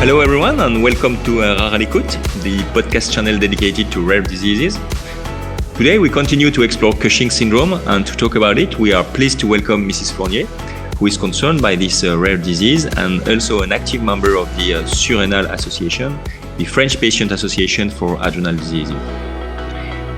Hello everyone and welcome to Rare à l'écoute, the podcast channel dedicated to rare diseases. Today we continue to explore Cushing syndrome, and to talk about it we are pleased to welcome Mrs. Fournier, who is concerned by this rare disease and also an active member of the Surrénales Association, the French Patient Association for Adrenal Diseases.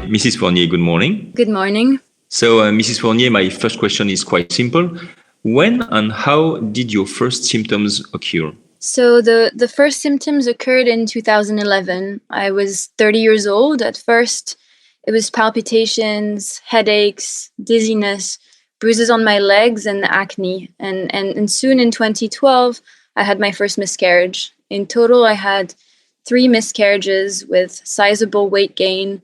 Mrs. Fournier, good morning. Good morning. So Mrs. Fournier, my first question is quite simple. When and how did your first symptoms occur? So the first symptoms occurred in 2011. I was 30 years old. At first, it was palpitations, headaches, dizziness, bruises on my legs, and acne. And soon in 2012, I had my first miscarriage. In total, I had 3 miscarriages with sizable weight gain,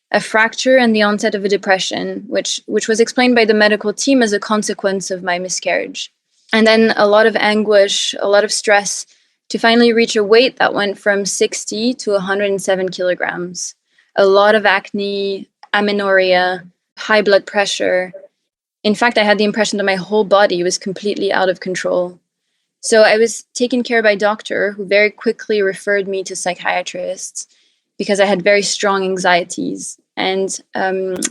a fracture, and the onset of a depression, which was explained by the medical team as a consequence of my miscarriage. And then a lot of anguish, a lot of stress to finally reach a weight that went from 60 to 107 kilograms. A lot of acne, amenorrhea, high blood pressure. In fact, I had the impression that my whole body was completely out of control. So I was taken care of by a doctor who very quickly referred me to psychiatrists because I had very strong anxieties. And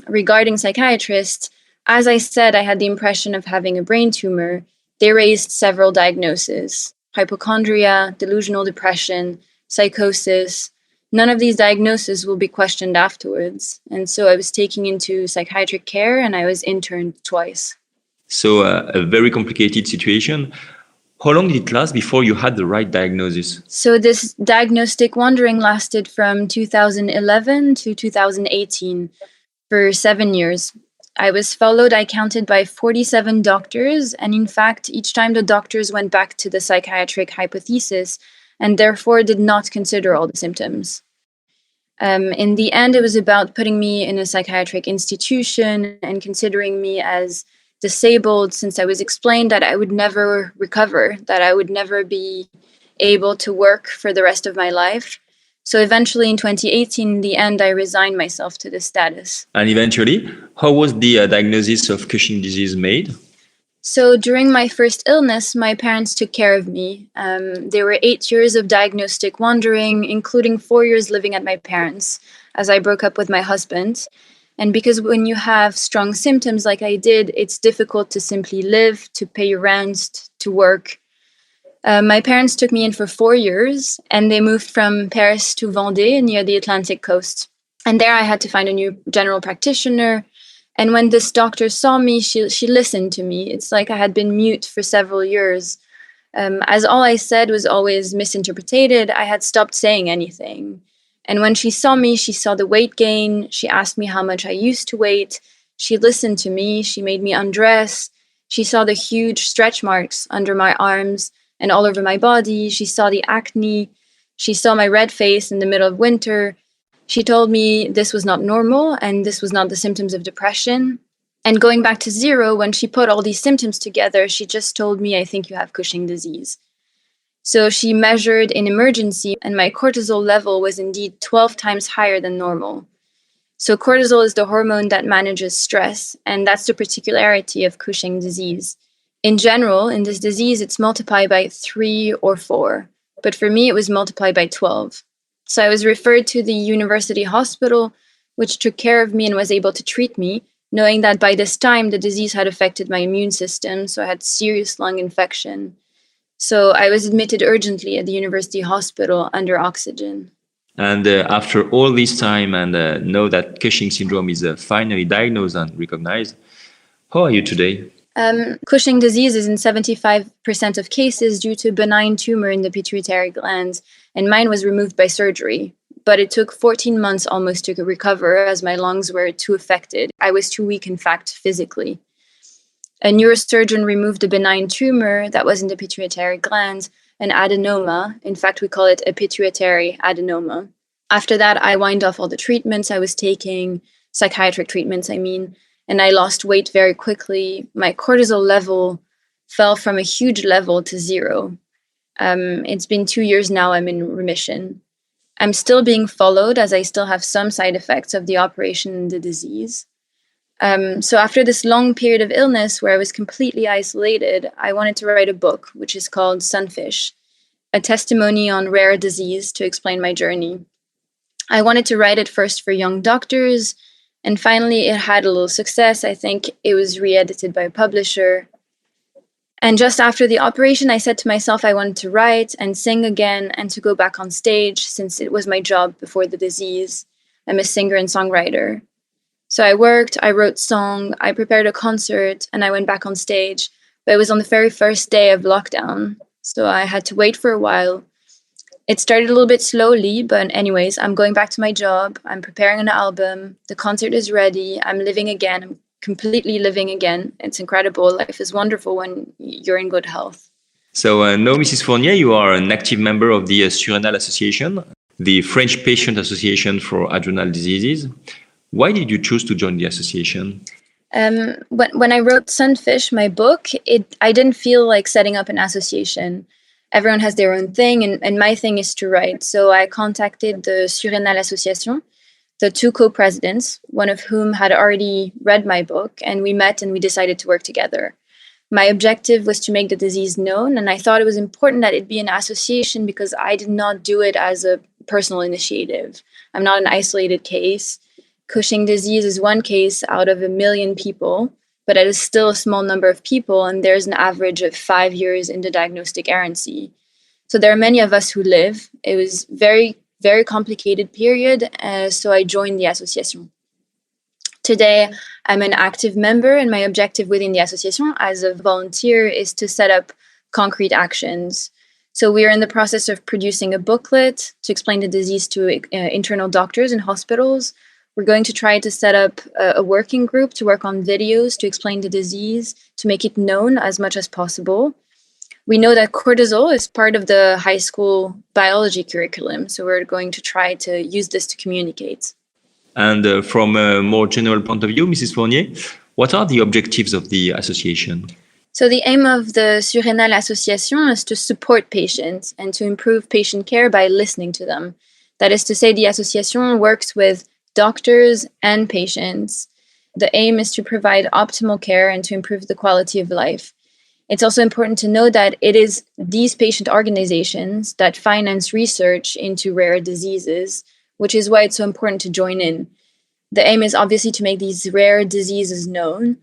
regarding psychiatrists, as I said, I had the impression of having a brain tumor. They raised several diagnoses: hypochondria, delusional depression, psychosis. None of these diagnoses will be questioned afterwards. And so I was taken into psychiatric care and I was interned twice. So a very complicated situation. How long did it last before you had the right diagnosis? So this diagnostic wandering lasted from 2011 to 2018 for 7 years. I was followed, I counted, by 47 doctors, and in fact, each time the doctors went back to the psychiatric hypothesis and therefore did not consider all the symptoms. In the end, it was about putting me in a psychiatric institution and considering me as disabled, since I was explained that I would never recover, that I would never be able to work for the rest of my life. So eventually in 2018, in the end, I resigned myself to this status. And eventually, how was the diagnosis of Cushing disease made? So during my first illness, my parents took care of me. There were 8 years of diagnostic wandering, including 4 years living at my parents', as I broke up with my husband. And because when you have strong symptoms like I did, it's difficult to simply live, to pay your rent, to work. My parents took me in for 4 years, and they moved from Paris to Vendée near the Atlantic coast. And there I had to find a new general practitioner. And when this doctor saw me, she listened to me. It's like I had been mute for several years. As all I said was always misinterpreted, I had stopped saying anything. And when she saw me, she saw the weight gain. She asked me how much I used to weigh. She listened to me. She made me undress. She saw the huge stretch marks under my arms and all over my body. She saw the acne. She saw my red face in the middle of winter. She told me this was not normal and this was not the symptoms of depression. And going back to zero, when she put all these symptoms together, she just told me, I think you have Cushing disease. So she measured in emergency, and my cortisol level was indeed 12 times higher than normal. So cortisol is the hormone that manages stress, and that's the particularity of Cushing disease. In general, in this disease, it's multiplied by 3 or 4, but for me, it was multiplied by 12. So I was referred to the university hospital, which took care of me and was able to treat me, knowing that by this time, the disease had affected my immune system, so I had serious lung infection. So I was admitted urgently at the university hospital under oxygen. And after all this time and know that Cushing syndrome is finally diagnosed and recognized, how are you today? Cushing disease is in 75% of cases due to a benign tumor in the pituitary gland, and mine was removed by surgery. But it took 14 months almost to recover as my lungs were too affected. I was too weak, in fact, physically. A neurosurgeon removed a benign tumor that was in the pituitary gland, an adenoma. In fact, we call it a pituitary adenoma. After that, I wind off all the treatments I was taking, psychiatric treatments, I mean, and I lost weight very quickly. My cortisol level fell from a huge level to 0. It's been 2 years now I'm in remission. I'm still being followed as I still have some side effects of the operation and the disease. So after this long period of illness where I was completely isolated, I wanted to write a book, which is called Sunfish. a testimony on rare disease to explain my journey. I wanted to write it first for young doctors, and finally it had a little success. I think it was re-edited by a publisher. And just after the operation, I said to myself I wanted to write and sing again and to go back on stage since it was my job before the disease. I'm a singer and songwriter. So I worked, I wrote song, I prepared a concert, and I went back on stage. But it was on the very first day of lockdown, so I had to wait for a while. It started a little bit slowly, but anyways, I'm going back to my job. I'm preparing an album. The concert is ready. I'm living again. I'm completely living again. It's incredible. Life is wonderful when you're in good health. So now, Mrs. Fournier, you are an active member of the Surrénales Association, the French Patient Association for Adrenal Diseases. Why did you choose to join the association? When I wrote Sunfish, my book, I didn't feel like setting up an association. Everyone has their own thing, and my thing is to write. So I contacted the Surrénales Association, the two co-presidents, one of whom had already read my book, and we met and we decided to work together. My objective was to make the disease known, and I thought it was important that it be an association because I did not do it as a personal initiative. I'm not an isolated case. Cushing disease is one case out of 1 million people, but it is still a small number of people, and there's an average of 5 years in the diagnostic errancy. So there are many of us who live. It was very complicated period, so I joined the association. Today, I'm an active member, and my objective within the association as a volunteer is to set up concrete actions. So we are in the process of producing a booklet to explain the disease to internal doctors in hospitals. We're going to try to set up a working group to work on videos to explain the disease, to make it known as much as possible. We know that cortisol is part of the high school biology curriculum, so we're going to try to use this to communicate. And from a more general point of view, Mrs. Fournier, what are the objectives of the association? So the aim of the Surrénales Association is to support patients and to improve patient care by listening to them. That is to say, the association works with doctors and patients. The aim is to provide optimal care and to improve the quality of life. It's also important to know that it is these patient organizations that finance research into rare diseases, which is why it's so important to join in. The aim is obviously to make these rare diseases known.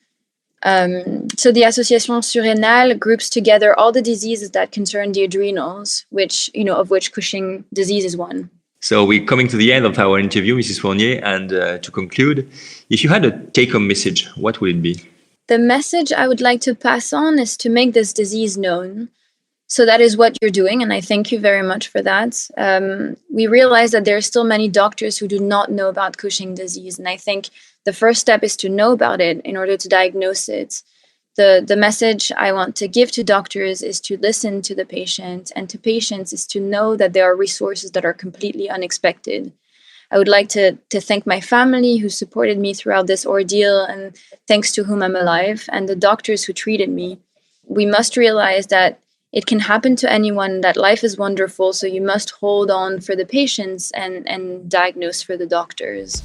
So the Association Surrénales groups together all the diseases that concern the adrenals, of which Cushing disease is one. So we're coming to the end of our interview, Mrs. Fournier, and to conclude, if you had a take-home message, what would it be? The message I would like to pass on is to make this disease known. So that is what you're doing, and I thank you very much for that. We realize that there are still many doctors who do not know about Cushing disease, and I think the first step is to know about it in order to diagnose it. The message I want to give to doctors is to listen to the patient, and to patients is to know that there are resources that are completely unexpected. I would like to thank my family who supported me throughout this ordeal, and thanks to whom I'm alive, and the doctors who treated me. We must realize that it can happen to anyone, that life is wonderful, so you must hold on for the patients and diagnose for the doctors.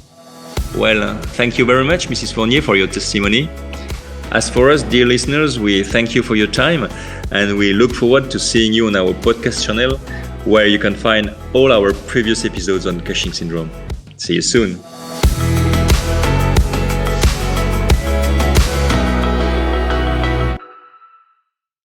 Well, thank you very much, Mrs. Fournier, for your testimony. As for us, dear listeners, we thank you for your time, and we look forward to seeing you on our podcast channel, where you can find all our previous episodes on Cushing syndrome. See you soon.